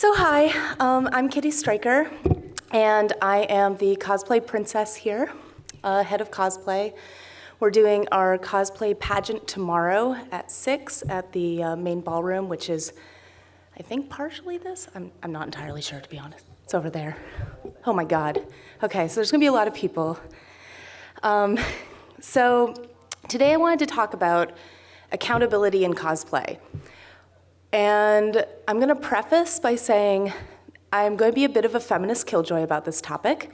So hi, I'm Kitty Stryker, and I am the cosplay princess here, head of cosplay. We're doing our cosplay pageant tomorrow at 6 at the main ballroom, which is, I think, partially this. I'm not entirely sure, to be honest. It's over there. Oh my God. Okay, so there's gonna be a lot of people. So today I wanted to talk about accountability in cosplay. And I'm gonna preface by saying I'm going to be a bit of a feminist killjoy about this topic,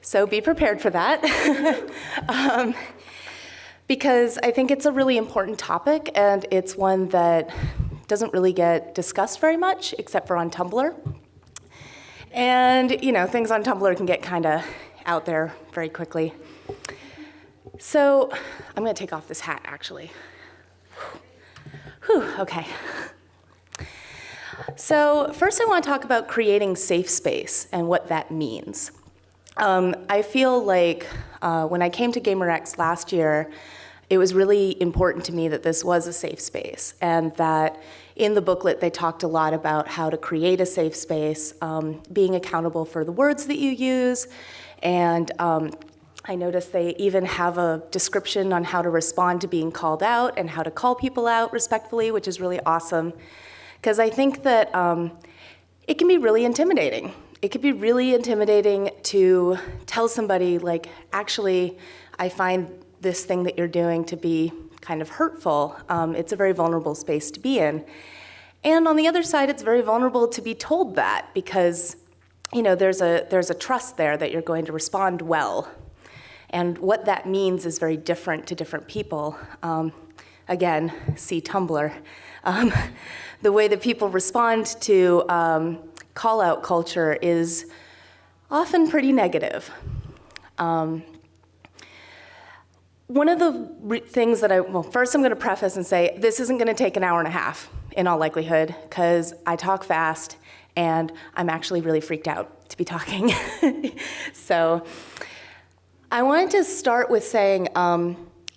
so be prepared for that. Because I think it's a really important topic, and it's one that doesn't really get discussed very much, except for on Tumblr. And, you know, things on Tumblr can get kind of out there very quickly. So I'm gonna take off this hat, actually. Whew, okay. So first I want to talk about creating safe space and what that means. I feel like when I came to GaymerX last year, it was really important to me that this was a safe space, and that in the booklet they talked a lot about how to create a safe space, being accountable for the words that you use, and I noticed they even have a description on how to respond to being called out and how to call people out respectfully, which is really awesome. Because I think that it can be really intimidating. It could be really intimidating to tell somebody, like, actually, I find this thing that you're doing to be kind of hurtful. It's a very vulnerable space to be in. And on the other side, it's very vulnerable to be told that, because, you know, there's a trust there that you're going to respond well. And what that means is very different to different people. Again, see Tumblr. The way that people respond to call-out culture is often pretty negative. One of the things that well, first I'm gonna preface and say, this isn't gonna take an hour and a half, in all likelihood, because I talk fast, and I'm actually really freaked out to be talking. So I wanted to start with saying,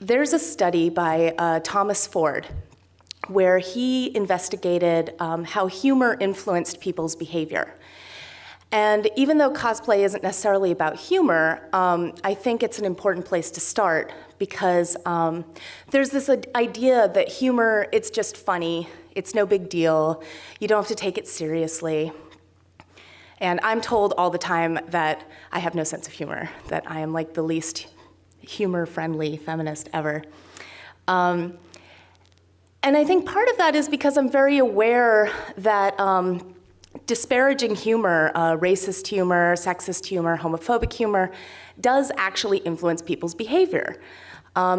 there's a study by Thomas Ford, where he investigated how humor influenced people's behavior. And even though cosplay isn't necessarily about humor, I think it's an important place to start, because there's this idea that humor, it's just funny, it's no big deal, you don't have to take it seriously. And I'm told all the time that I have no sense of humor, that I am like the least humor-friendly feminist ever. And I think part of that is because I'm very aware that disparaging humor, racist humor, sexist humor, homophobic humor, does actually influence people's behavior.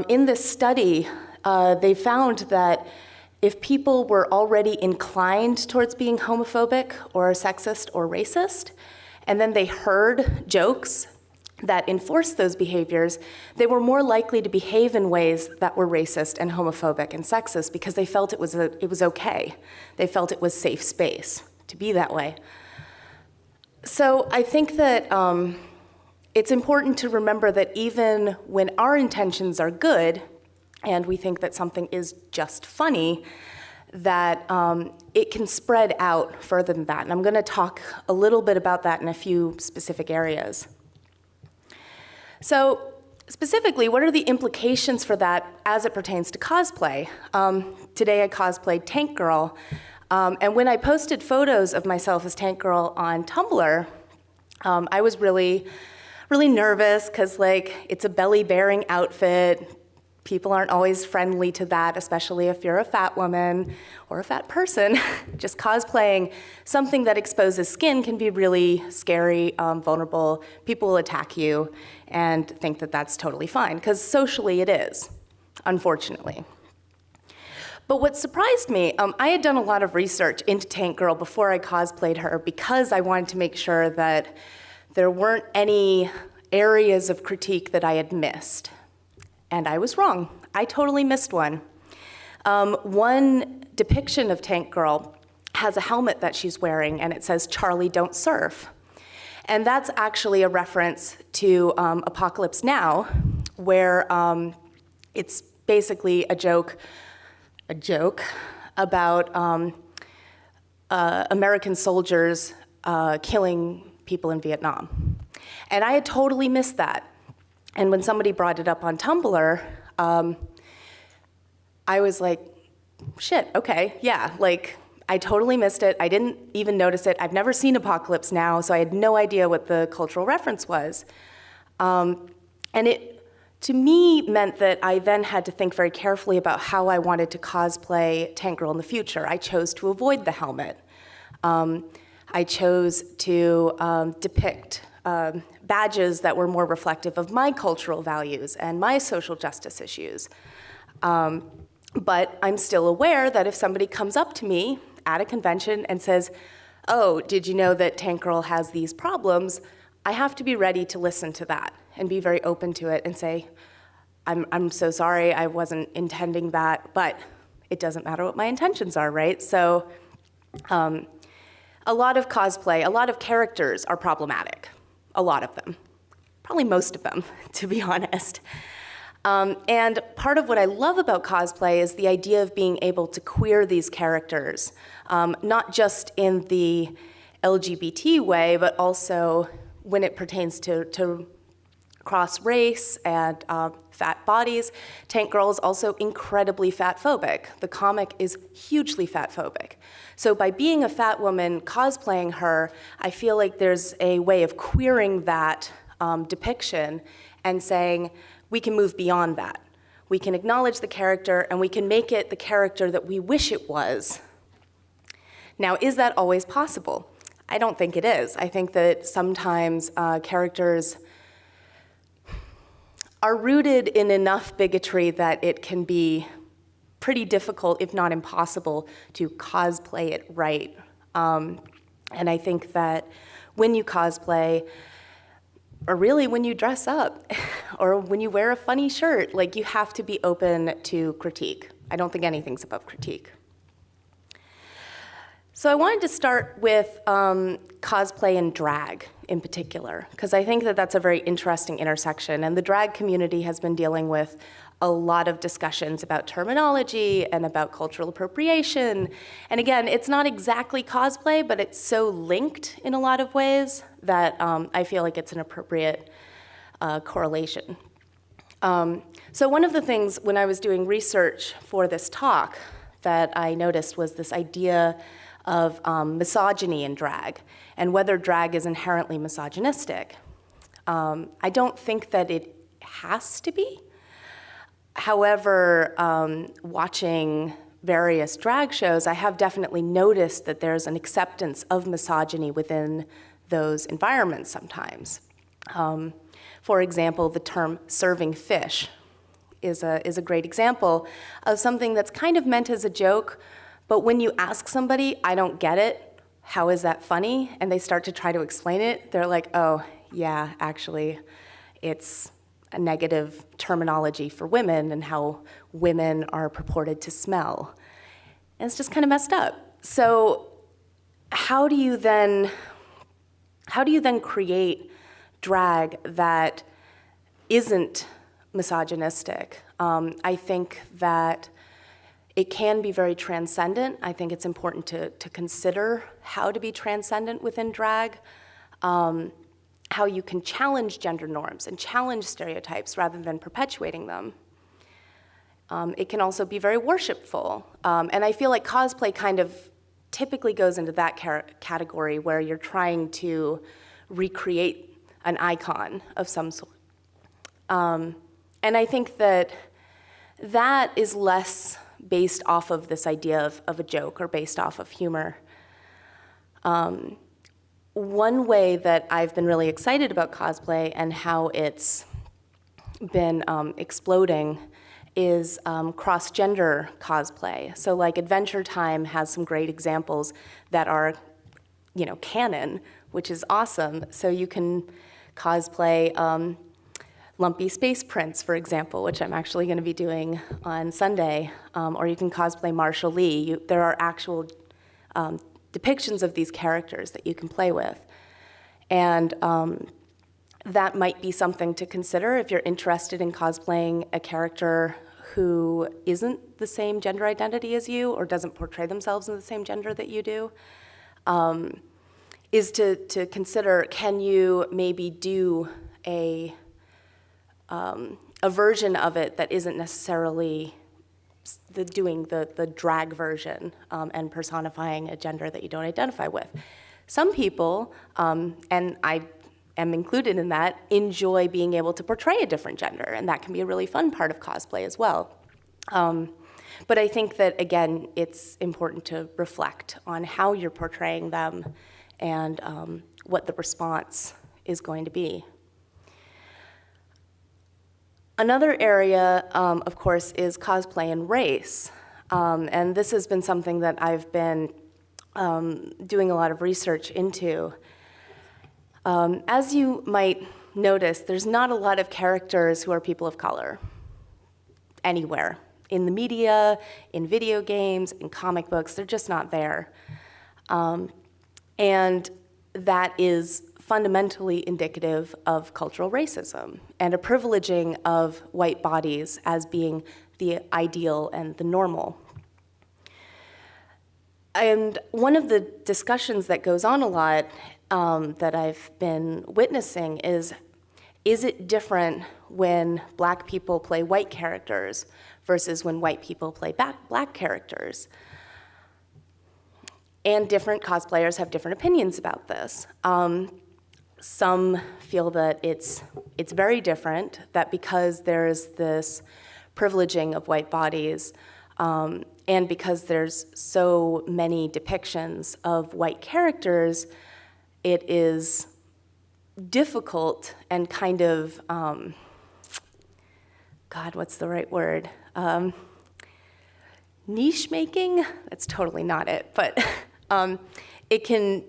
In this study, they found that if people were already inclined towards being homophobic or sexist or racist, and then they heard jokes that enforced those behaviors, they were more likely to behave in ways that were racist and homophobic and sexist, because they felt it was okay. They felt it was safe space to be that way. So I think that it's important to remember that even when our intentions are good, and we think that something is just funny, that it can spread out further than that. And I'm gonna talk a little bit about that in a few specific areas. So specifically, what are the implications for that as it pertains to cosplay? Today I cosplayed Tank Girl, and when I posted photos of myself as Tank Girl on Tumblr, I was really nervous, because, like, it's a belly-bearing outfit. People aren't always friendly to that, especially if you're a fat woman or a fat person. Just cosplaying something that exposes skin can be really scary, vulnerable. People will attack you and think that that's totally fine, because socially it is, unfortunately. But what surprised me, I had done a lot of research into Tank Girl before I cosplayed her, because I wanted to make sure that there weren't any areas of critique that I had missed. And I was wrong. I totally missed one. One depiction of Tank Girl has a helmet that she's wearing, and it says, "Charlie, don't surf." And that's actually a reference to Apocalypse Now, where it's basically a joke about American soldiers killing people in Vietnam. And I had totally missed that. And when somebody brought it up on Tumblr, I was like, shit, okay, yeah, like, I totally missed it. I didn't even notice it. I've never seen Apocalypse Now, so I had no idea what the cultural reference was. And it, to me, meant that I then had to think very carefully about how I wanted to cosplay Tank Girl in the future. I chose to avoid the helmet. I chose to depict badges that were more reflective of my cultural values and my social justice issues. But I'm still aware that if somebody comes up to me at a convention and says, oh, did you know that Tank Girl has these problems? I have to be ready to listen to that and be very open to it and say, I'm so sorry, I wasn't intending that, but it doesn't matter what my intentions are, right? So a lot of cosplay, a lot of characters are problematic, a lot of them, probably most of them, to be honest. And part of what I love about cosplay is the idea of being able to queer these characters, not just in the LGBT way, but also when it pertains to cross-race and fat bodies. Tank Girl is also incredibly fat-phobic. The comic is hugely fat-phobic. So by being a fat woman, cosplaying her, I feel like there's a way of queering that depiction and saying, we can move beyond that. We can acknowledge the character, and we can make it the character that we wish it was. Now, is that always possible? I don't think it is. I think that sometimes characters are rooted in enough bigotry that it can be pretty difficult, if not impossible, to cosplay it right. And I think that when you cosplay, or really when you dress up, or when you wear a funny shirt, like, you have to be open to critique. I don't think anything's above critique. So I wanted to start with cosplay and drag in particular, because I think that that's a very interesting intersection, and the drag community has been dealing with a lot of discussions about terminology and about cultural appropriation. And again, it's not exactly cosplay, but it's so linked in a lot of ways that I feel like it's an appropriate correlation. So one of the things when I was doing research for this talk that I noticed was this idea of misogyny in drag, and whether drag is inherently misogynistic. I don't think that it has to be. However, watching various drag shows, I have definitely noticed that there's an acceptance of misogyny within those environments sometimes. For example, the term serving fish is a great example of something that's kind of meant as a joke, but when you ask somebody, I don't get it, how is that funny? And they start to try to explain it, they're like, oh, yeah, actually, it's a negative terminology for women and how women are purported to smell. And it's just kind of messed up. So how do you then create drag that isn't misogynistic? I think that it can be very transcendent. I think it's important to consider how to be transcendent within drag. How you can challenge gender norms and challenge stereotypes rather than perpetuating them. It can also be very worshipful. And I feel like cosplay kind of typically goes into that category where you're trying to recreate an icon of some sort. And I think that that is less based off of this idea of a joke or based off of humor. One way that I've been really excited about cosplay and how it's been exploding is cross-gender cosplay. So like Adventure Time has some great examples that are, canon, which is awesome. So you can cosplay Lumpy Space Prince, for example, which I'm actually going to be doing on Sunday, or you can cosplay Marshall Lee. There are actual depictions of these characters that you can play with. And that might be something to consider if you're interested in cosplaying a character who isn't the same gender identity as you or doesn't portray themselves in the same gender that you do. is to consider, can you maybe do a version of it that isn't necessarily doing the drag version and personifying a gender that you don't identify with. Some people, and I am included in that, enjoy being able to portray a different gender, and that can be a really fun part of cosplay as well. But I think that, again, it's important to reflect on how you're portraying them and what the response is going to be. Another area, of course, is cosplay and race. And this has been something that I've been doing a lot of research into. As you might notice, there's not a lot of characters who are people of color anywhere. In the media, in video games, in comic books, they're just not there. And that is fundamentally indicative of cultural racism and a privileging of white bodies as being the ideal and the normal. And one of the discussions that goes on a lot that I've been witnessing is it different when black people play white characters versus when white people play black characters? And different cosplayers have different opinions about this. Some feel that it's very different, that because there's this privileging of white bodies, and because there's so many depictions of white characters, it is difficult and kind of, God, what's the right word? Niche making? That's totally not it, but it can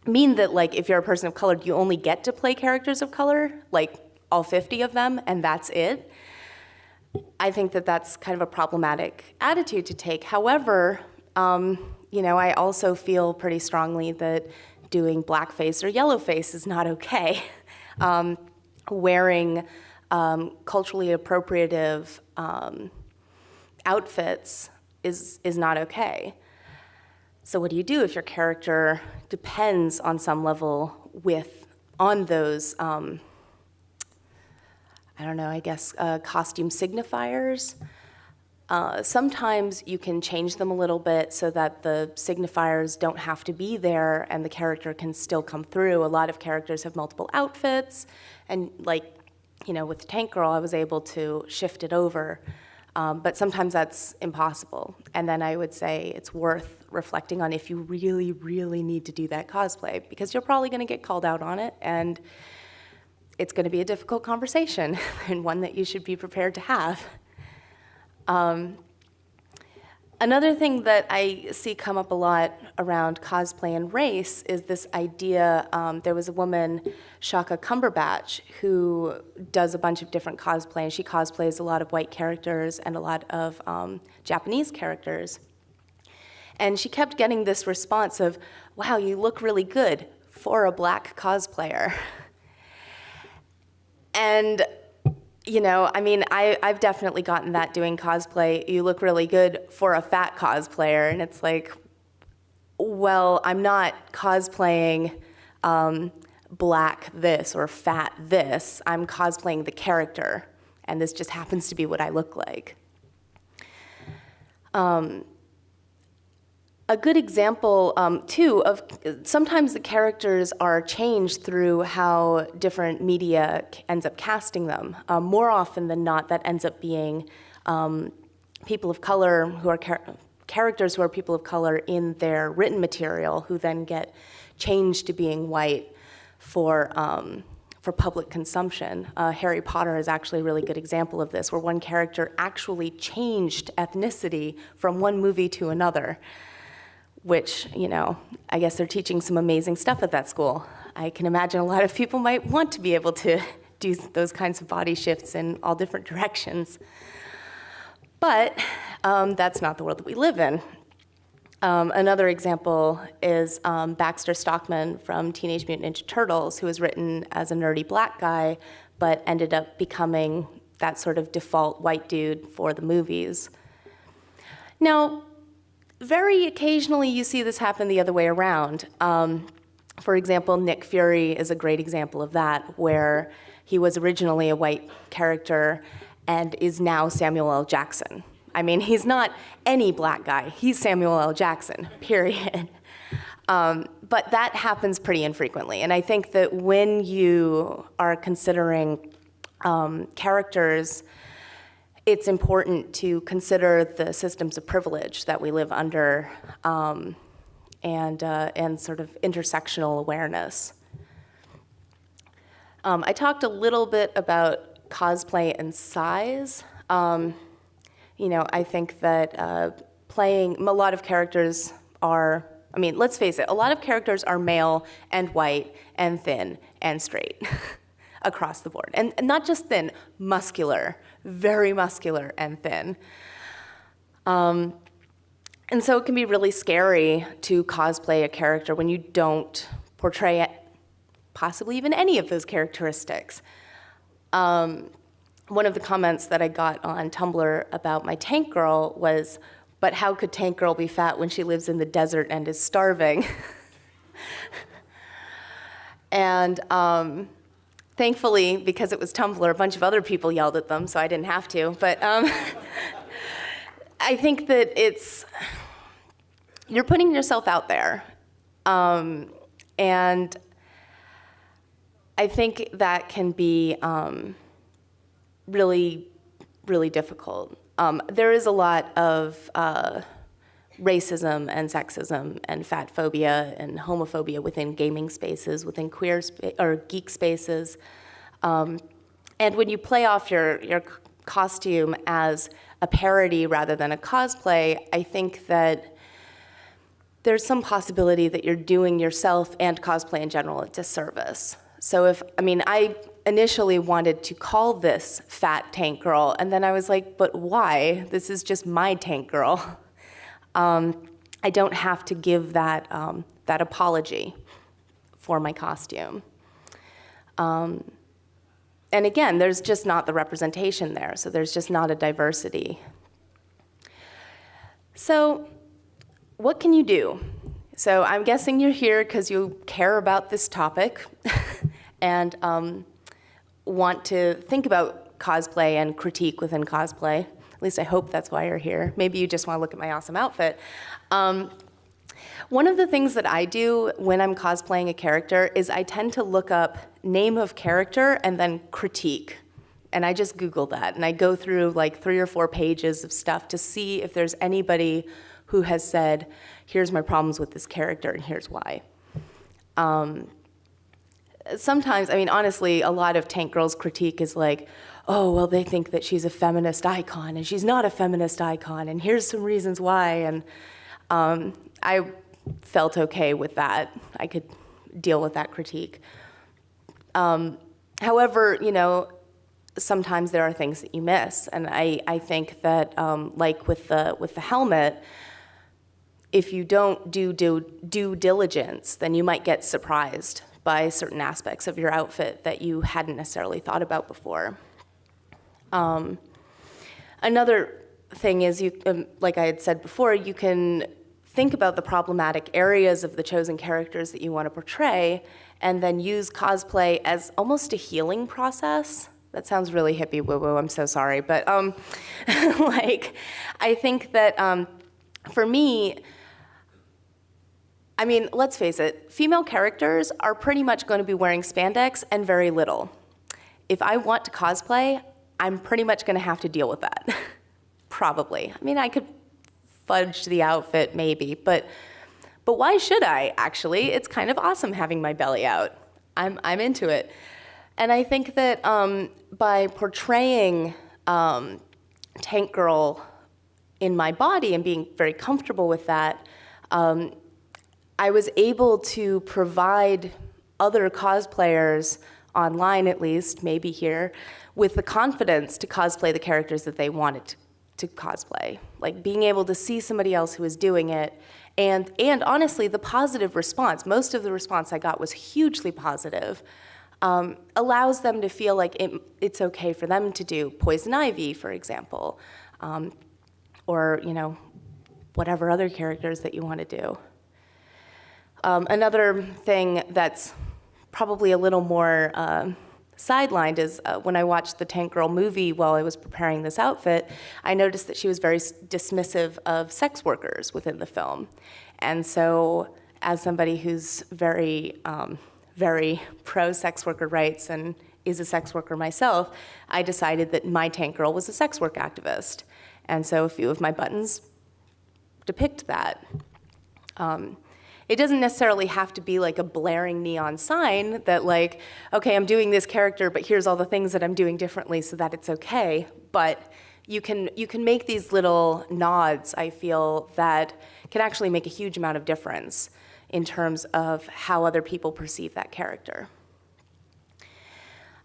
mean that, like, if you're a person of color, you only get to play characters of color, like all 50 of them, and that's it. I think that that's kind of a problematic attitude to take. However, I also feel pretty strongly that doing blackface or yellowface is not okay. Wearing culturally appropriative outfits is not okay. So what do you do if your character depends on some level on those, costume signifiers? Sometimes you can change them a little bit so that the signifiers don't have to be there and the character can still come through. A lot of characters have multiple outfits, and with Tank Girl, I was able to shift it over. But sometimes that's impossible. And then I would say it's worth reflecting on if you really, really need to do that cosplay, because you're probably going to get called out on it, and it's going to be a difficult conversation and one that you should be prepared to have. Another thing that I see come up a lot around cosplay and race is this idea, there was a woman, Shaka Cumberbatch, who does a bunch of different cosplay, and she cosplays a lot of white characters and a lot of Japanese characters. And she kept getting this response of, wow, you look really good for a black cosplayer. And I've definitely gotten that doing cosplay. You look really good for a fat cosplayer. And it's like, well, I'm not cosplaying black this or fat this. I'm cosplaying the character. And this just happens to be what I look like. A good example, too, of sometimes the characters are changed through how different media ends up casting them. More often than not, that ends up being people of color who are characters who are people of color in their written material, who then get changed to being white for public consumption. Harry Potter is actually a really good example of this, where one character actually changed ethnicity from one movie to another, which, I guess they're teaching some amazing stuff at that school. I can imagine a lot of people might want to be able to do those kinds of body shifts in all different directions. But that's not the world that we live in. Another example is Baxter Stockman from Teenage Mutant Ninja Turtles, who was written as a nerdy black guy, but ended up becoming that sort of default white dude for the movies. Now, very occasionally you see this happen the other way around. For example, Nick Fury is a great example of that, where he was originally a white character and is now Samuel L. Jackson. I mean, he's not any black guy. He's Samuel L. Jackson, period. But that happens pretty infrequently. And I think that when you are considering characters, it's important to consider the systems of privilege that we live under and sort of intersectional awareness. I talked a little bit about cosplay and size. You know, I think that playing a lot of characters are, I mean, let's face it, a lot of characters are male and white and thin and straight across the board. And not just thin, muscular, very muscular and thin. And so it can be really scary to cosplay a character when you don't portray possibly even any of those characteristics. One of the comments that I got on Tumblr about my tank girl was, but how could tank girl be fat when she lives in the desert and is starving? And thankfully, because it was Tumblr, a bunch of other people yelled at them, so I didn't have to. But I think that you're putting yourself out there. And I think that can be really, really difficult. There is a lot of racism and sexism and fat phobia and homophobia within gaming spaces, within queer or geek spaces. And when you play off your costume as a parody rather than a cosplay, I think that there's some possibility that you're doing yourself and cosplay in general a disservice. So I initially wanted to call this Fat Tank Girl, and then I was like, but why? This is just my tank girl. I don't have to give that apology for my costume. And again, there's just not the representation there, so there's just not a diversity. So what can you do? So I'm guessing you're here because you care about this topic and want to think about cosplay and critique within cosplay. At least I hope that's why you're here. Maybe you just want to look at my awesome outfit. One of the things that I do when I'm cosplaying a character is I tend to look up name of character and then critique. And I just Google that, and I go through like 3 or 4 pages of stuff to see if there's anybody who has said, here's my problems with this character and here's why. Sometimes, I mean, honestly, a lot of tank girls' critique is like, oh, well, they think that she's a feminist icon, and she's not a feminist icon, and here's some reasons why. And I felt okay with that. I could deal with that critique. However, you know, sometimes there are things that you miss, and I think that, like with the helmet, if you don't do due diligence, then you might get surprised by certain aspects of your outfit that you hadn't necessarily thought about before. Another thing is, like I had said before, you can think about the problematic areas of the chosen characters that you want to portray, and then use cosplay as almost a healing process. That sounds really hippie woo-woo, I'm so sorry, but like, I think that for me, I mean, let's face it, female characters are pretty much going to be wearing spandex and very little. If I want to cosplay, I'm pretty much going to have to deal with that, probably. I mean, I could fudge the outfit maybe, but why should I, actually? It's kind of awesome having my belly out. I'm into it. And I think that by portraying Tank Girl in my body and being very comfortable with that, I was able to provide other cosplayers, online at least, maybe here, with the confidence to cosplay the characters that they wanted to cosplay. Like being able to see somebody else who was doing it, and honestly, the positive response, most of the response I got was hugely positive, allows them to feel like it's okay for them to do Poison Ivy, for example, or, you know, whatever other characters that you want to do. Another thing that's probably a little more sidelined is when I watched the Tank Girl movie while I was preparing this outfit, I noticed that she was very dismissive of sex workers within the film. And so as somebody who's very, very pro-sex worker rights and is a sex worker myself, I decided that my Tank Girl was a sex work activist. And so a few of my buttons depict that. It doesn't necessarily have to be like a blaring neon sign that like, okay, I'm doing this character, but here's all the things that I'm doing differently so that it's okay. But you can make these little nods, I feel, that can actually make a huge amount of difference in terms of how other people perceive that character.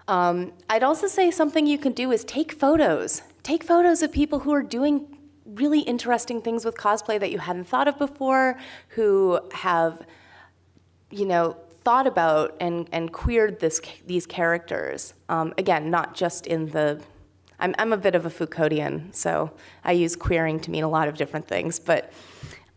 I'd also say something you can do is take photos. Take photos of people who are doing really interesting things with cosplay that you hadn't thought of before, who have, thought about and queered these characters. Again, not just in the, I'm a bit of a Foucauldian, so I use queering to mean a lot of different things, but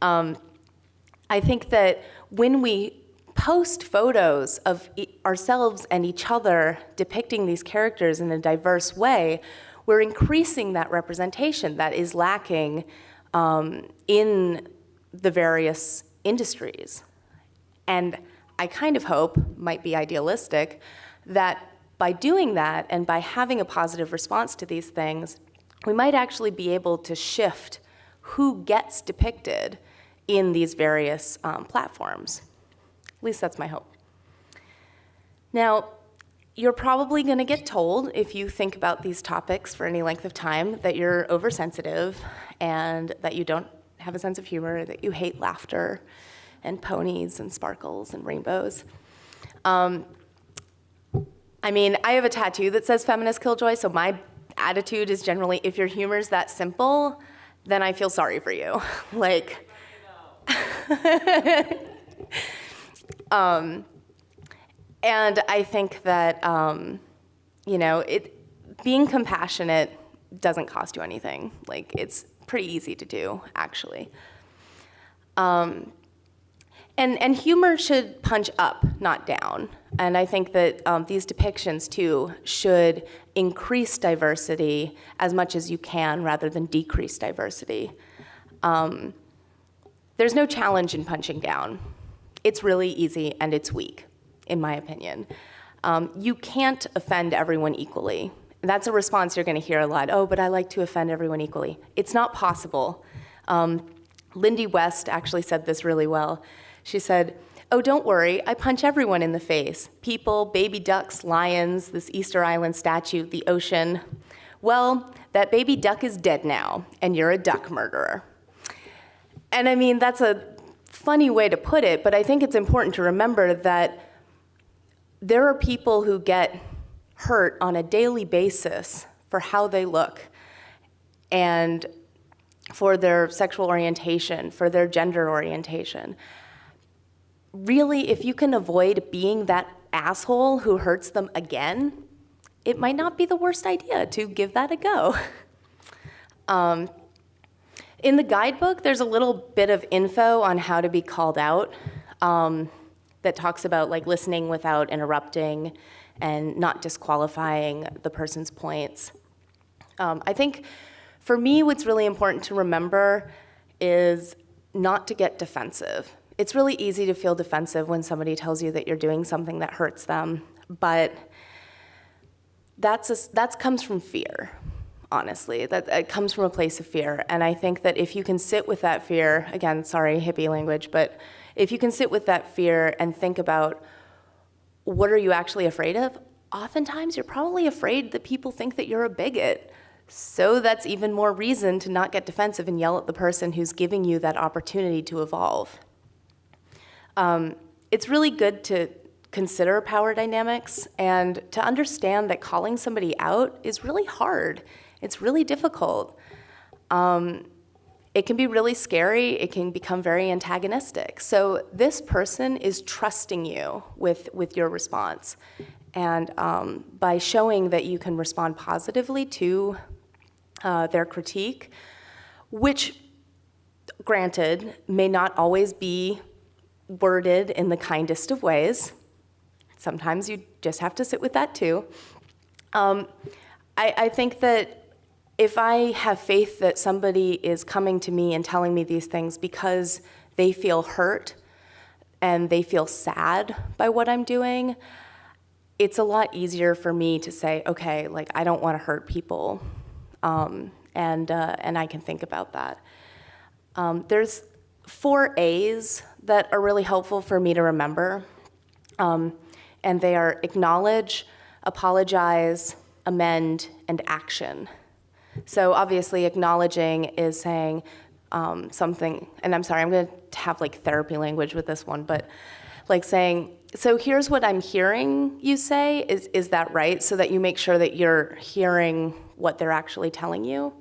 I think that when we post photos of ourselves and each other depicting these characters in a diverse way, we're increasing that representation that is lacking in the various industries. And I kind of hope, might be idealistic, that by doing that and by having a positive response to these things, we might actually be able to shift who gets depicted in these various platforms. At least that's my hope. Now, you're probably going to get told, if you think about these topics for any length of time, that you're oversensitive and that you don't have a sense of humor, that you hate laughter and ponies and sparkles and rainbows. I mean, I have a tattoo that says feminist killjoy, so my attitude is generally, if your humor's that simple, then I feel sorry for you. Like, and I think that, being compassionate doesn't cost you anything. Like, it's pretty easy to do, actually. And humor should punch up, not down. And I think that these depictions, too, should increase diversity as much as you can rather than decrease diversity. There's no challenge in punching down. It's really easy and it's weak, in my opinion. You can't offend everyone equally. That's a response you're going to hear a lot. Oh, but I like to offend everyone equally. It's not possible. Lindy West actually said this really well. She said, oh, don't worry, I punch everyone in the face. People, baby ducks, lions, this Easter Island statue, the ocean. Well, that baby duck is dead now, and you're a duck murderer. And I mean, that's a funny way to put it, but I think it's important to remember that there are people who get hurt on a daily basis for how they look and for their sexual orientation, for their gender orientation. Really, if you can avoid being that asshole who hurts them again, it might not be the worst idea to give that a go. In the guidebook, there's a little bit of info on how to be called out that talks about like listening without interrupting and not disqualifying the person's points. I think for me, what's really important to remember is not to get defensive. It's really easy to feel defensive when somebody tells you that you're doing something that hurts them, but that comes from fear, honestly. It comes from a place of fear, and I think that if you can sit with that fear, again, sorry, hippie language, but if you can sit with that fear and think about what are you actually afraid of, oftentimes you're probably afraid that people think that you're a bigot. So that's even more reason to not get defensive and yell at the person who's giving you that opportunity to evolve. It's really good to consider power dynamics and to understand that calling somebody out is really hard. It's really difficult. It can be really scary. It can become very antagonistic. So this person is trusting you with your response. And by showing that you can respond positively to their critique, which granted, may not always be worded in the kindest of ways. Sometimes you just have to sit with that too. I think that if I have faith that somebody is coming to me and telling me these things because they feel hurt and they feel sad by what I'm doing, it's a lot easier for me to say, okay, like, I don't want to hurt people, and I can think about that. There's 4 A's that are really helpful for me to remember, and they are acknowledge, apologize, amend, and action. So obviously acknowledging is saying something, and I'm sorry, I'm going to have like therapy language with this one, but like saying, so here's what I'm hearing you say, is that right? So that you make sure that you're hearing what they're actually telling you.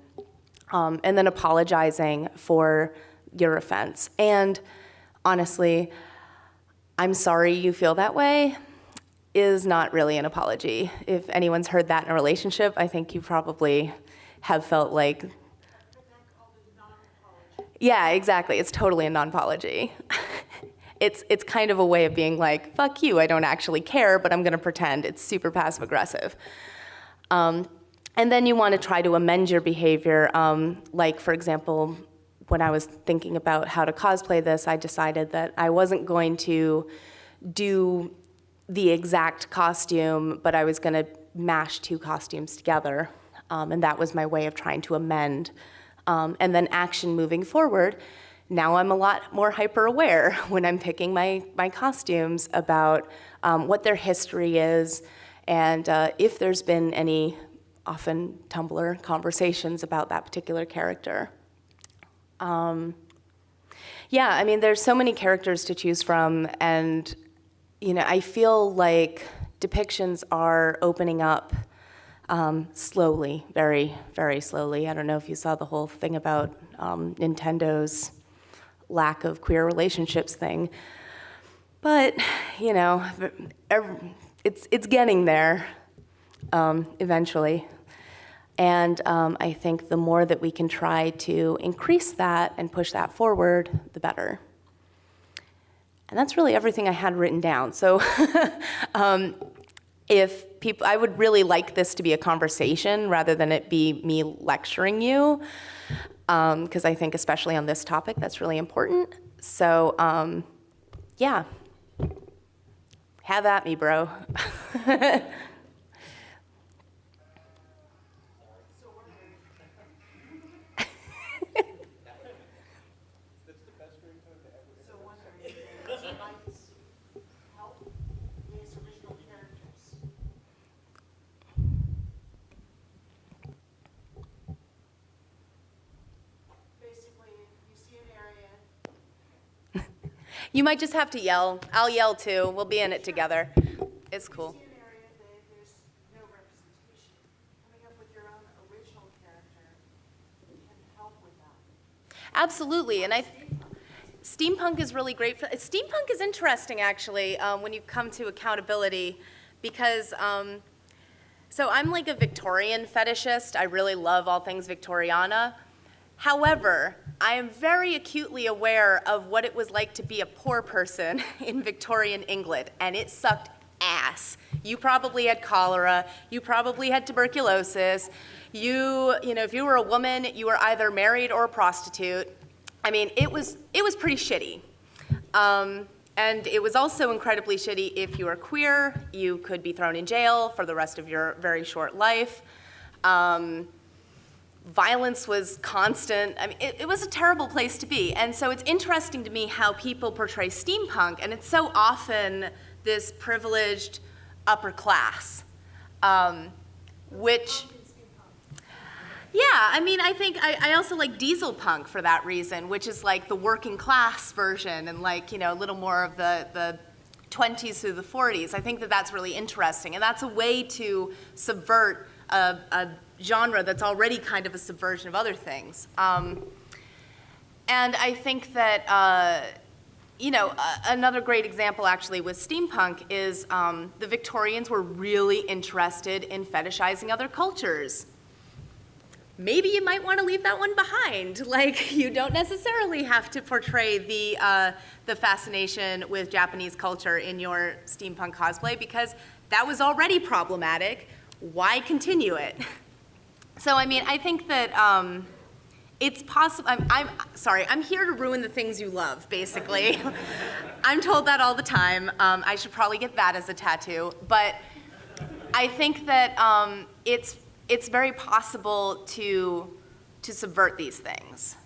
And then apologizing for your offense. And honestly, I'm sorry you feel that way is not really an apology. If anyone's heard that in a relationship, I think you probably have felt like, yeah, exactly. It's totally a non-apology. It's kind of a way of being like, fuck you, I don't actually care, but I'm gonna pretend. It's super passive aggressive. And then you wanna try to amend your behavior. Like, for example, when I was thinking about how to cosplay this, I decided that I wasn't going to do the exact costume, but I was gonna mash 2 costumes together. And that was my way of trying to amend. And then action moving forward. Now I'm a lot more hyper-aware when I'm picking my costumes about what their history is, and if there's been any, often Tumblr conversations about that particular character. Yeah, I mean, there's so many characters to choose from, and I feel like depictions are opening up slowly, very, very slowly. I don't know if you saw the whole thing about Nintendo's lack of queer relationships thing, but it's getting there eventually. And I think the more that we can try to increase that and push that forward, the better. And that's really everything I had written down. So I would really like this to be a conversation rather than it be me lecturing you, because I think especially on this topic, that's really important. So yeah, have at me, bro. You might just have to yell. I'll yell too. We'll be in it together. It's cool. If you see an area that there's no representation, coming up with your own original character can help with that. Absolutely, and steampunk is really great. Steampunk is interesting, actually, when you come to accountability, because so I'm like a Victorian fetishist. I really love all things Victoriana. However, I am very acutely aware of what it was like to be a poor person in Victorian England, and it sucked ass. You probably had cholera, you probably had tuberculosis, if you were a woman, you were either married or a prostitute. I mean, it was pretty shitty. And it was also incredibly shitty if you were queer. You could be thrown in jail for the rest of your very short life. Violence was constant. I mean, it was a terrible place to be. And so it's interesting to me how people portray steampunk, and it's so often this privileged upper class, which, yeah, I mean, I think I also like diesel punk for that reason, which is like the working class version, and like, a little more of the 20s through the 40s. I think that that's really interesting, and that's a way to subvert a genre that's already kind of a subversion of other things. And I think that, another great example actually with steampunk is the Victorians were really interested in fetishizing other cultures. maybe you might want to leave that one behind. Like, you don't necessarily have to portray the fascination with Japanese culture in your steampunk cosplay, because that was already problematic. Why continue it? So, I mean, I think that it's possible. I'm sorry, I'm here to ruin the things you love, basically. I'm told that all the time. I should probably get that as a tattoo. But I think that it's very possible to subvert these things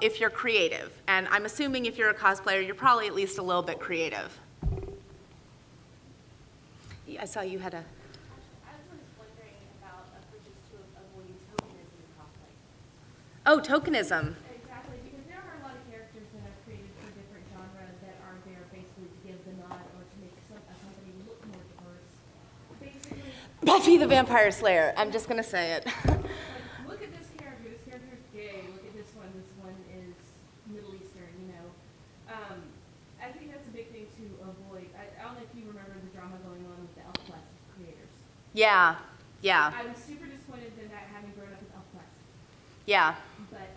if you're creative. And I'm assuming if you're a cosplayer, you're probably at least a little bit creative. I saw you had a... I was wondering about approaches to avoiding tokenism in cosplay. Oh, tokenism. Exactly, because there are a lot of characters that are created for different genres that are there basically to give the nod or to make a company look more diverse. Basically, Buffy the Vampire Slayer. I'm just gonna say it. like, look at this character is gay, look at this one is Middle Eastern, you know. I think that's a big thing to avoid. I don't know if you remember the drama going on with the Elf Quest creators. Yeah, yeah, I was super disappointed in that, having grown up with Elf Quest. yeah. But,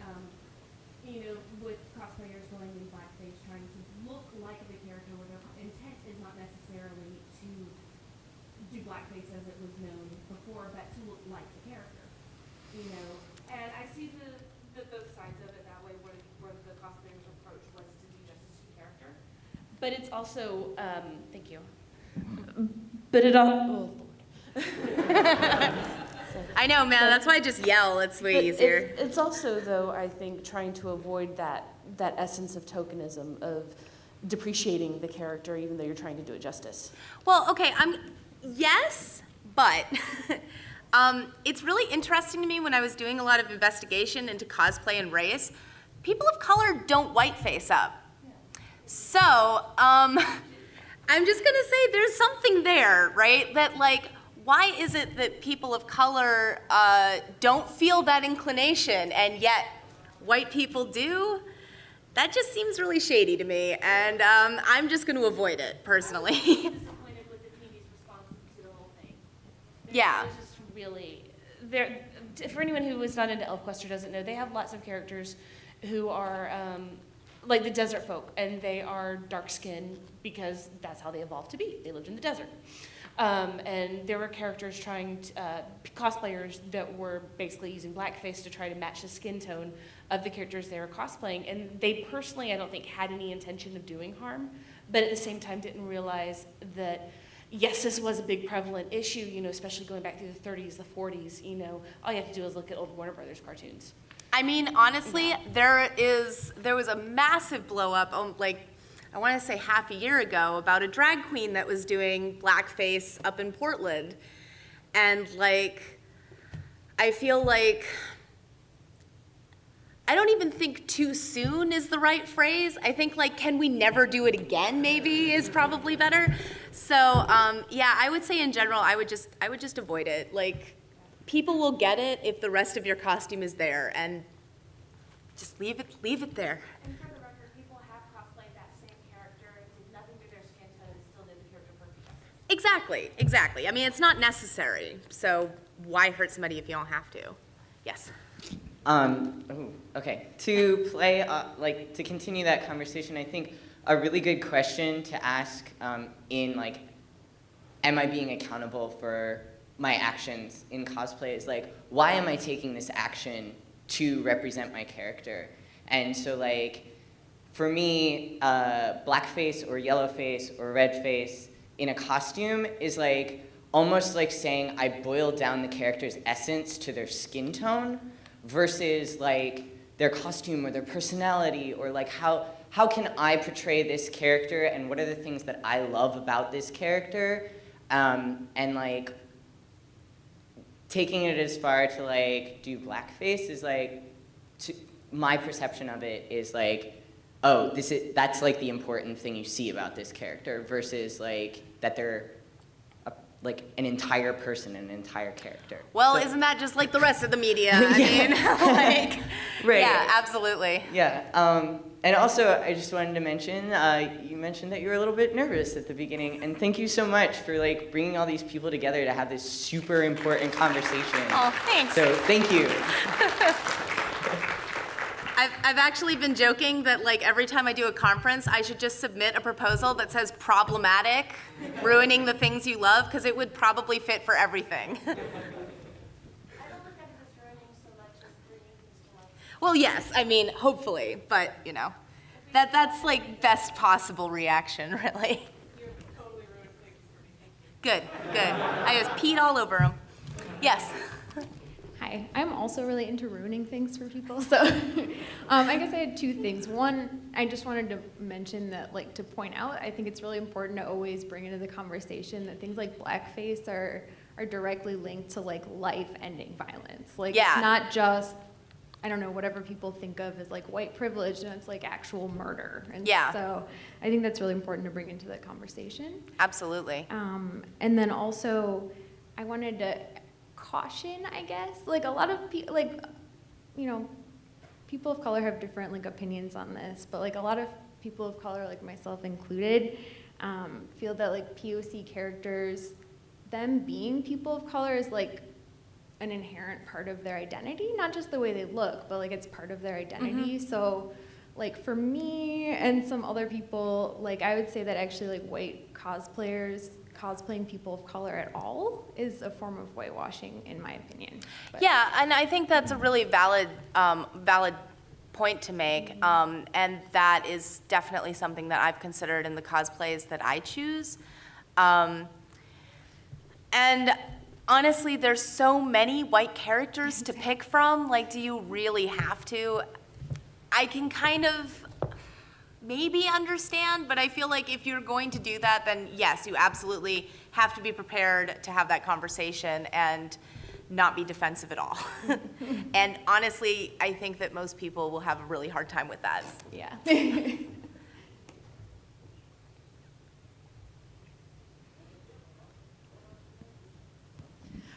you know, with cosplayers going in blackface, trying to look like the character, where their intent is not necessarily to do blackface as it was known before, but to look like the character, you know. And I see the both sides of it that way, where the cosplayer's approach was to do justice to the character. But it's also, thank you. But it all, oh Lord. I know, man. That's why I just yell. It's way But easier. It's also, though, I think, trying to avoid that essence of tokenism, of depreciating the character, even though you're trying to do it justice. Well, okay, yes, but it's really interesting to me when I was doing a lot of investigation into cosplay and race. People of color don't whiteface up. So, I'm just gonna say there's something there, right? That, like, why is it that people of color don't feel that inclination, and yet white people do? That just seems really shady to me, and I'm just gonna avoid it, personally. Disappointed with the community's response to the whole thing. Yeah. It's just really, for anyone who is not into ElfQuest or doesn't know, they have lots of characters who are like the desert folk, and they are dark-skinned because that's how they evolved to be. They lived in the desert. And there were characters cosplayers that were basically using blackface to try to match the skin tone of the characters they were cosplaying. And they personally, I don't think, had any intention of doing harm, but at the same time didn't realize that, yes, this was a big prevalent issue, you know, especially going back through the 30s, the 40s, you know. All you have to do is look at old Warner Brothers cartoons. I mean, honestly, there was a massive blow up, like, I want to say half a year ago, about a drag queen that was doing blackface up in Portland. And, like, I feel like, I don't even think too soon is the right phrase. I think, like, can we never do it again, maybe, is probably better. So, yeah, I would say in general, I would just avoid it. Like, people will get it if the rest of your costume is there, and just leave it there. And for the record, people have cosplayed that same character, did nothing to their skin tone, and still did the character perfectly. Exactly. I mean, it's not necessary, so why hurt somebody if you don't have to? Yes. Okay. To play, to continue that conversation, I think a really good question to ask in, like, am I being accountable for my actions in cosplay is, like, why am I taking this action to represent my character? And so, like, for me, blackface or yellowface or redface in a costume is, like, almost like saying I boiled down the character's essence to their skin tone versus, like, their costume or their personality, or, like, how can I portray this character and what are the things that I love about this character, and, like, taking it as far to, like, do blackface is, like, my perception of it is, like, oh, that's, like, the important thing you see about this character versus, like, that they're like an entire person, an entire character. Well, So- isn't that just like the rest of the media? I mean, like, Right. yeah, absolutely. Yeah, and also I just wanted to mention, you mentioned that you were a little bit nervous at the beginning, and thank you so much for like bringing all these people together to have this super important conversation. Oh, thanks. So thank you. I've actually been joking that like every time I do a conference, I should just submit a proposal that says problematic, ruining the things you love, because it would probably fit for everything. I don't look at it as ruining so much as bringing things to life. Well, yes, I mean, hopefully, but you know, that's like best possible reaction, really. You totally ruined things for me. Thank you. Good, good. I just peed all over him. Yes. Hi, I'm also really into ruining things for people, so I guess I had two things. One, I just wanted to mention that, like, to point out, I think it's really important to always bring into the conversation that things like blackface are directly linked to, like, life-ending violence. Like, Yeah. it's not just, I don't know, whatever people think of as, like, white privilege, and it's, like, actual murder. And Yeah. so I think that's really important to bring into the conversation. Absolutely. And then also, I wanted to caution, I guess. Like, a lot of people, like, you know, people of color have different, like, opinions on this, but, like, a lot of people of color, like myself included, feel that, like, POC characters, them being people of color is, like, an inherent part of their identity, not just the way they look, but, like, it's part of their identity. So, like, for me and some other people, like, I would say that actually, like, white cosplayers cosplaying people of color at all is a form of whitewashing, in my opinion. But- Yeah, and I think that's a really valid point to make, and that is definitely something that I've considered in the cosplays that I choose. And honestly, there's so many white characters to pick from. Like, do you really have to? I can kind of maybe understand, but I feel like if you're going to do that, then yes, you absolutely have to be prepared to have that conversation and not be defensive at all. And honestly, I think that most people will have a really hard time with that. Yeah.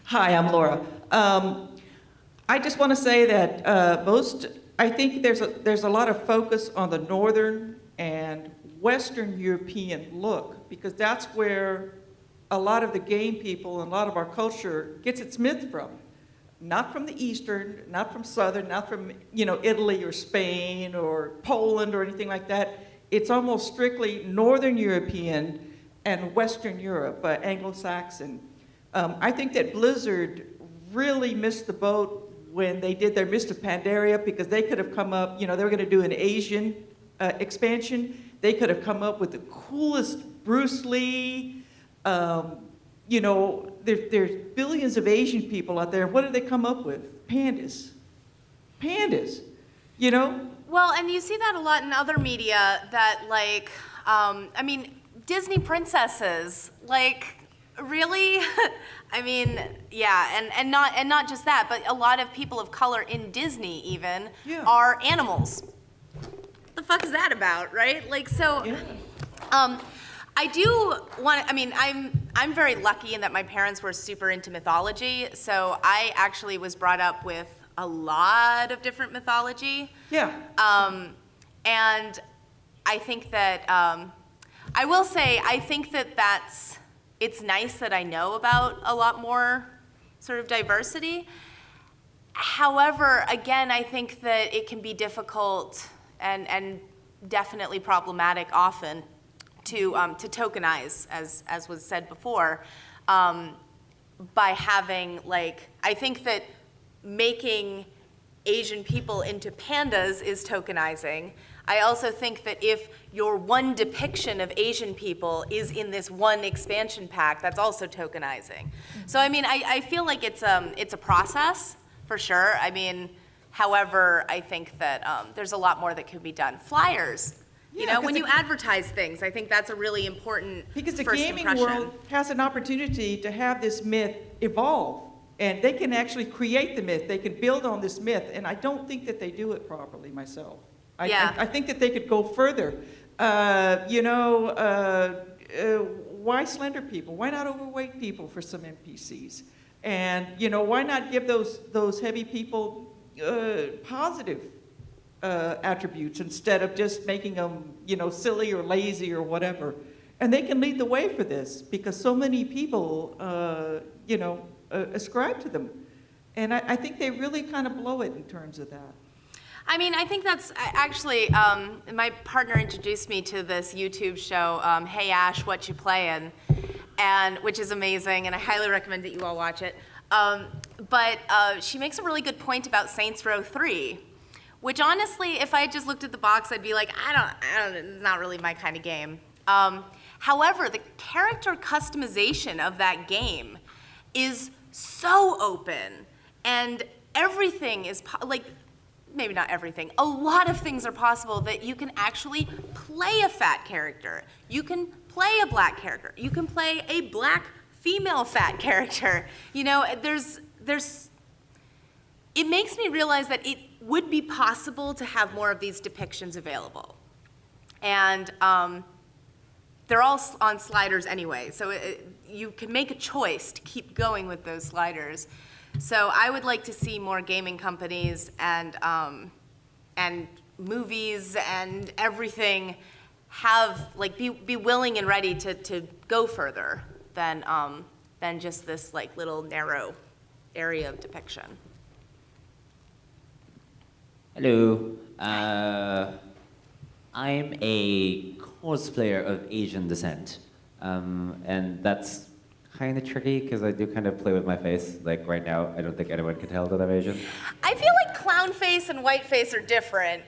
Hi, I'm Laura. I just want to say that I think there's a lot of focus on the Northern and Western European look, because that's where a lot of the game people and a lot of our culture gets its myth from. Not from the Eastern, not from Southern, not from, Italy or Spain or Poland or anything like that. It's almost strictly Northern European and Western Europe, Anglo-Saxon. I think that Blizzard really missed the boat when they did their Mist of Pandaria, because they could have come up, they were going to do an Asian expansion. They could have come up with the coolest Bruce Lee. There's billions of Asian people out there. What did they come up with? Pandas. Pandas. Well, and you see that a lot in other media that, like, Disney princesses, like, really? I mean, yeah, and not just that, but a lot of people of color in Disney even are animals. What the fuck is that about, right? Like, so, I do want to, I'm very lucky in that my parents were super into mythology, so I actually was brought up with a lot of different mythology. Yeah. And I think that, I will say, I think that it's nice that I know about a lot more sort of diversity. However, again, I think that it can be difficult and definitely problematic often to tokenize, as was said before, by having, like, I think that making Asian people into pandas is tokenizing. I also think that if your one depiction of Asian people is in this one expansion pack, that's also tokenizing. So I feel like it's a process for sure. However, I think that there's a lot more that could be done. Flyers, when you advertise things, I think that's a really important Because the first gaming impression. world has an opportunity to have this myth evolve, and they can actually create the myth. They can build on this myth, and I don't think that they do it properly myself. I think that they could go further. why slender people? Why not overweight people for some NPCs? And, why not give those heavy people positive attributes instead of just making them, silly or lazy or whatever? And they can lead the way for this because so many people, ascribe to them. And I think they really kind of blow it in terms of that. I mean, I think that's actually, my partner introduced me to this YouTube show, Hey Ash, What You Playin', and which is amazing, and I highly recommend that you all watch it. But she makes a really good point about Saints Row 3, which honestly, if I had just looked at the box, I'd be like, I don't, it's not really my kind of game. However, the character customization of that game is so open, and everything is, maybe not everything, a lot of things are possible that you can actually play a fat character. You can play a black character. You can play a black female fat character. It makes me realize that it would be possible to have more of these depictions available. And they're all on sliders anyway, so you can make a choice to keep going with those sliders. So I would like to see more gaming companies and movies and everything have be willing and ready to go further than just this little narrow area of depiction. Hello. I'm a cosplayer of Asian descent, and that's kind of tricky because I do kind of play with my face. Like right now, I don't think anyone can tell that I'm Asian. I feel like clown face and white face are different.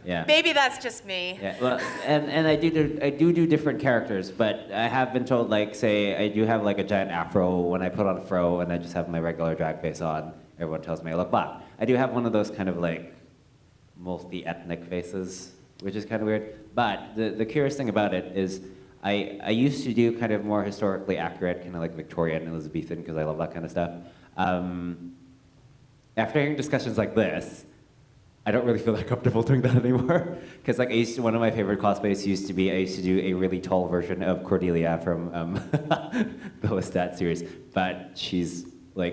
Yeah. Maybe that's just me. Yeah. Well, and I do different characters, but I have been told, say I do have a giant afro when I put on a fro and I just have my regular drag face on. Everyone tells me I look black. I do have one of those kind of multi-ethnic faces, which is kind of weird. But the curious thing about it is I used to do kind of more historically accurate, kind of Victorian, Elizabethan, because I love that kind of stuff. After hearing discussions like this, I don't really feel that comfortable doing that anymore. Because one of my favorite cosplays used to be, I used to do a really tall version of Cordelia from the Lestat series. But she's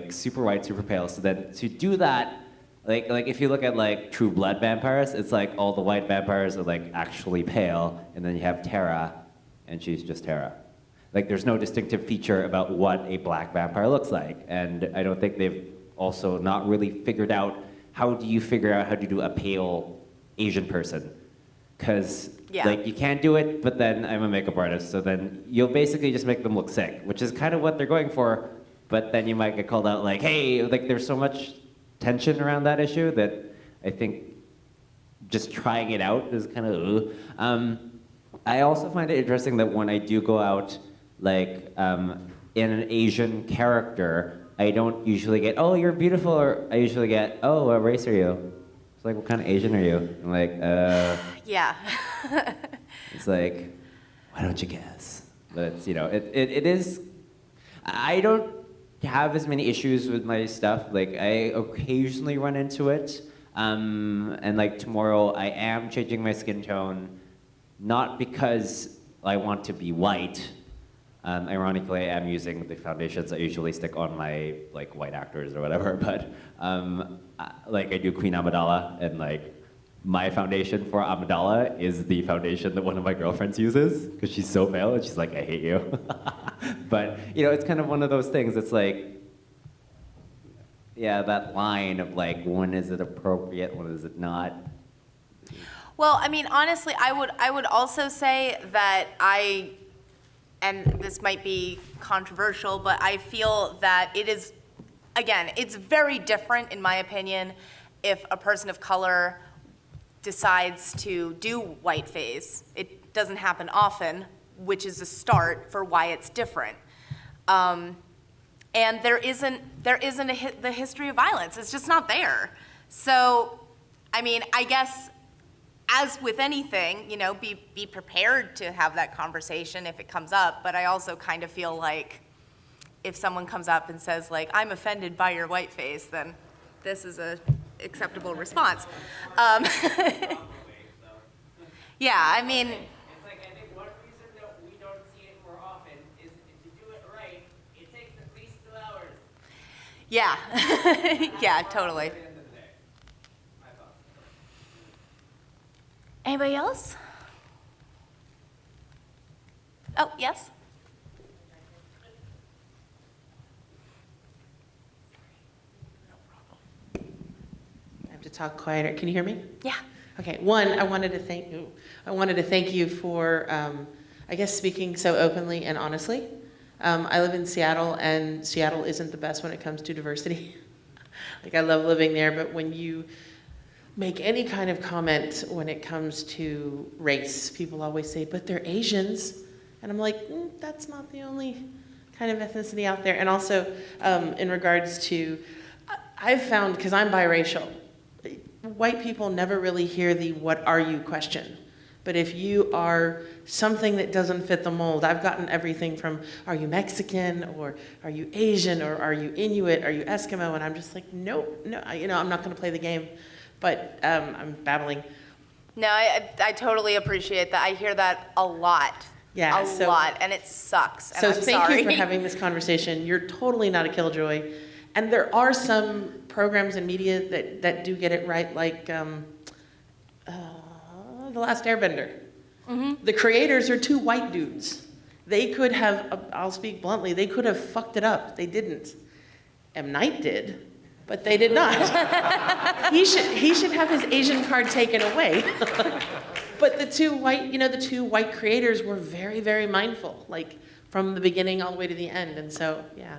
super white, super pale. So then to do that, if you look at True Blood vampires, it's all the white vampires are actually pale, and then you have Terra, and she's just Terra. There's no distinctive feature about what a black vampire looks like, and I don't think they've also not really figured out how do you figure out how to do a pale Asian person, because you can't do it, but then I'm a makeup artist, so then you'll basically just make them look sick, which is kind of what they're going for, but then you might get called out hey, there's so much tension around that issue that I think just trying it out is kind of I also find it interesting that when I do go out in an Asian character, I don't usually get, oh, you're beautiful, or I usually get, oh, what race are you? It's what kind of Asian are you? I'm Yeah. It's why don't you guess? But it's, it is, I don't have as many issues with my stuff. I occasionally run into it. And tomorrow I am changing my skin tone, not because I want to be white. Ironically, I am using the foundations I usually stick on my white actors or whatever, but I do Queen Amidala, and my foundation for Amidala is the foundation that one of my girlfriends uses, because she's so pale, and she's I hate you. But, it's kind of one of those things, it's yeah, that line of when is it appropriate, when is it not? Well, I mean, honestly, I would also say that and this might be controversial, but I feel that it is, again, it's very different, in my opinion, if a person of color decides to do whiteface. It doesn't happen often, which is a start for why it's different. And there isn't the history of violence. It's just not there. So, I mean, I guess, as with anything, be prepared to have that conversation if it comes up, but I also kind of feel if someone comes up and says, I'm offended by your whiteface, then this is a acceptable response. Yeah, I mean... It's I think one reason that we don't see it more often Yeah, yeah, totally. Anybody else? Oh, yes? I have to talk quieter. Can you hear me? Yeah. Okay. One, I wanted to thank you for, I guess, speaking so openly and honestly. I live in Seattle, and Seattle isn't the best when it comes to diversity. Like, I love living there, but when you make any kind of comment when it comes to race, people always say, but they're Asians. And I'm like, that's not the only kind of ethnicity out there. And also, in regards to, I've found, because I'm biracial, white people never really hear the what are you question. But if you are something that doesn't fit the mold, I've gotten everything from are you Mexican, or are you Asian, or are you Inuit, are you Eskimo? And I'm just like, nope, no, I'm not gonna play the game. But I'm babbling. No, I totally appreciate that. I hear that a lot. Yeah, a lot, and it sucks. And So I'm thank sorry. you for having this conversation. You're totally not a killjoy. And there are some programs and media that do get it right, like The Last Airbender. Mm-hmm. The creators are two white dudes. They could have, I'll speak bluntly, they could have fucked it up. They didn't. M. Night did, but they did not. He should have his Asian card taken away. But the two white creators were very, very mindful, like from the beginning all the way to the end. And so, yeah,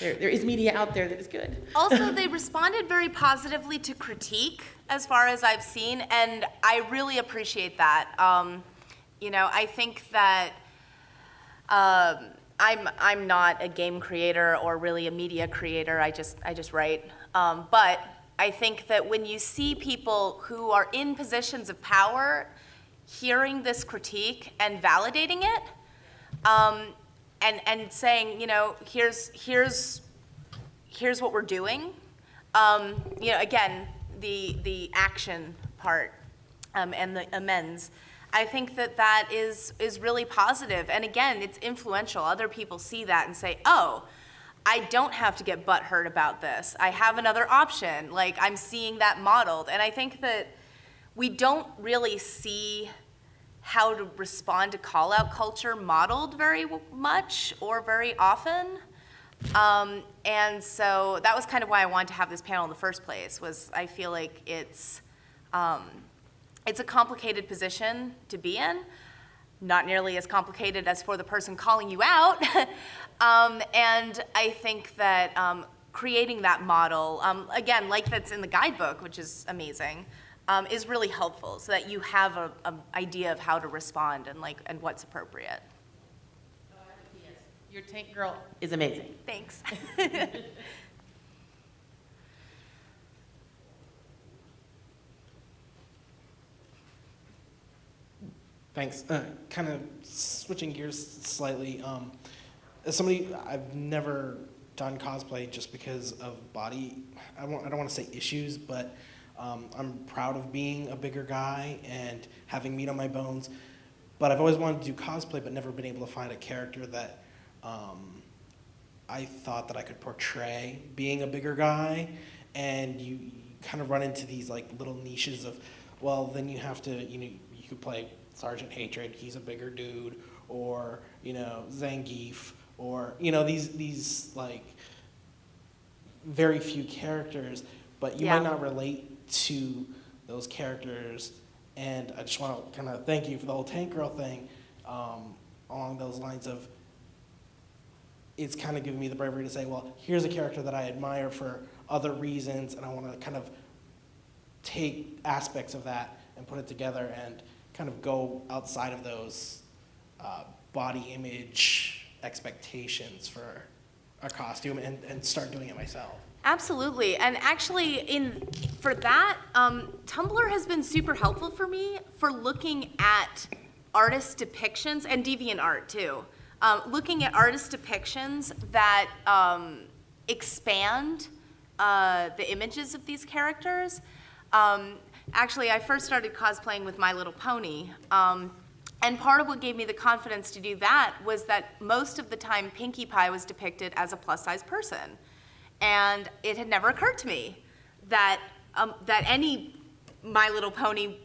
there is media out there that is good. Also, they responded very positively to critique, as far as I've seen, and I really appreciate that. I think that I'm not a game creator or really a media creator. I just write. But I think that when you see people who are in positions of power hearing this critique and validating it, and saying, here's what we're doing. Again, the action part and the amends. I think that is really positive. And again, it's influential. Other people see that and say, oh, I don't have to get butthurt about this. I have another option. Like, I'm seeing that modeled. And I think that we don't really see how to respond to call-out culture modeled very much or very often. And so that was kind of why I wanted to have this panel in the first place, was I feel like it's a complicated position to be in, not nearly as complicated as for the person calling you out. And I think that creating that model, again, like that's in the guidebook, which is amazing, is really helpful so that you have an idea of how to respond and what's appropriate. Your tank girl is amazing. Thanks. Thanks. Kind of switching gears slightly. As somebody, I've never done cosplay just because of body. I don't want to say issues, but I'm proud of being a bigger guy and having meat on my bones. But I've always wanted to do cosplay, but never been able to find a character that I thought that I could portray being a bigger guy. And you kind of run into these like little niches of, well, then you have to, you could play Sergeant Hatred, he's a bigger dude, or, Zangief, or, these like very few characters, but you might not relate to those characters. And I just want to kind of thank you for the whole Tank Girl thing, along those lines of, it's kind of giving me the bravery to say, well, here's a character that I admire for other reasons, and I want to kind of take aspects of that and put it together and kind of go outside of those body image expectations for a costume and start doing it myself. Absolutely, and actually, for that, Tumblr has been super helpful for me for looking at artist depictions, and DeviantArt too. Looking at artist depictions that expand the images of these characters. Actually, I first started cosplaying with My Little Pony, and part of what gave me the confidence to do that was that most of the time Pinkie Pie was depicted as a plus-size person. And it had never occurred to me that, that any My Little Pony,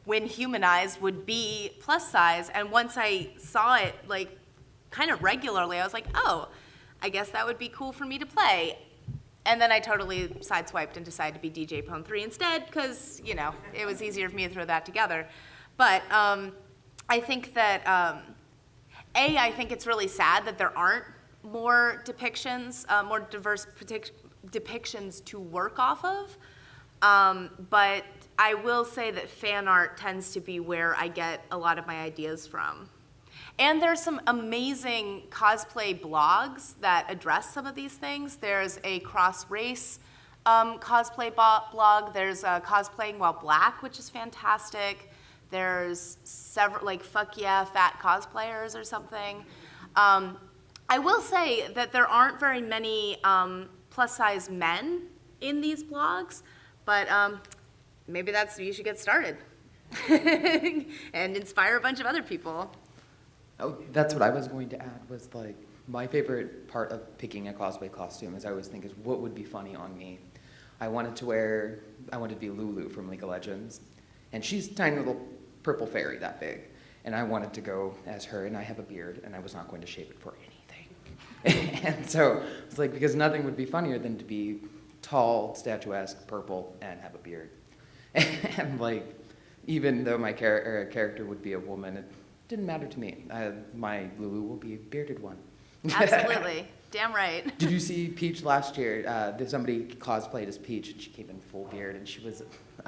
when humanized, would be plus size. And once I saw it, like, kind of regularly, I was like, oh, I guess that would be cool for me to play. And then I totally sideswiped and decided to be DJ Pone 3 instead, because, you know, it was easier for me to throw that together. But I think that, I think it's really sad that there aren't more depictions, more diverse depictions to work off of. But I will say that fan art tends to be where I get a lot of my ideas from. And there's some amazing cosplay blogs that address some of these things. There's a cross-race cosplay blog. There's Cosplaying While Black, which is fantastic. There's several, like Fuck Yeah, Fat Cosplayers or something. I will say that there aren't very many plus-size men in these blogs, but maybe you should get started and inspire a bunch of other people. Oh, that's what I was going to add, was like, my favorite part of picking a cosplay costume is I always think is what would be funny on me. I wanted to be Lulu from League of Legends, and she's a tiny little purple fairy that big, and I wanted to go as her, and I have a beard, and I was not going to shave it for anything. And so it's like, because nothing would be funnier than to be tall, statuesque, purple, and have a beard. And like, even though my character would be a woman, it didn't matter to me. My Lulu will be a bearded one. Absolutely. Damn right. Did you see Peach last year? Somebody cosplayed as Peach, and she came in full beard, and she was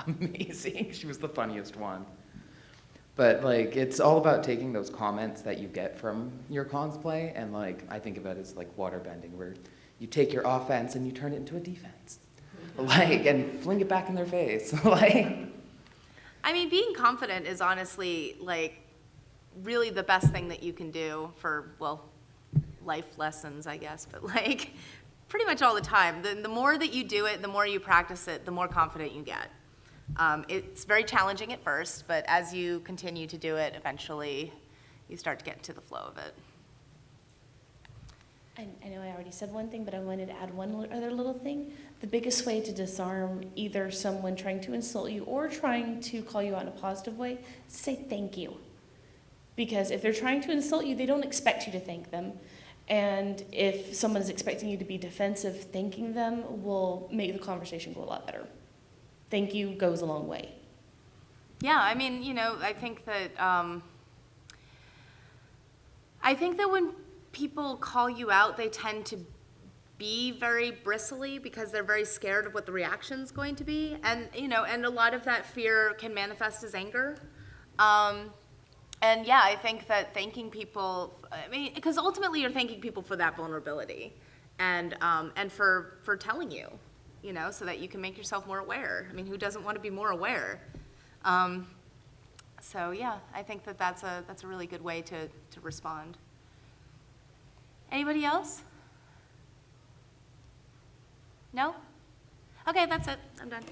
amazing. She was the funniest one. But like, it's all about taking those comments that you get from your cosplay, and like, I think of it as like waterbending, where you take your offense and you turn it into a defense, like, and fling it back in their face, like. I mean, being confident is honestly, like, really the best thing that you can do for, well, life lessons, I guess, but like, pretty much all the time. The more that you do it, the more you practice it, the more confident you get. It's very challenging at first, but as you continue to do it, eventually you start to get into the flow of it. I know I already said one thing, but I wanted to add one other little thing. The biggest way to disarm either someone trying to insult you or trying to call you out in a positive way is to say thank you. Because if they're trying to insult you, they don't expect you to thank them. And if someone is expecting you to be defensive, thanking them will make the conversation go a lot better. Thank you goes a long way. Yeah, I mean, you know, I think that when people call you out, they tend to be very bristly because they're very scared of what the reaction's going to be. And, you know, and a lot of that fear can manifest as anger. And yeah, I think that thanking people, I mean, because ultimately you're thanking people for that vulnerability and for telling you, you know, so that you can make yourself more aware. I mean, who doesn't want to be more aware? So yeah, I think that that's a really good way to respond. Anybody else? No? Okay, that's it. I'm done.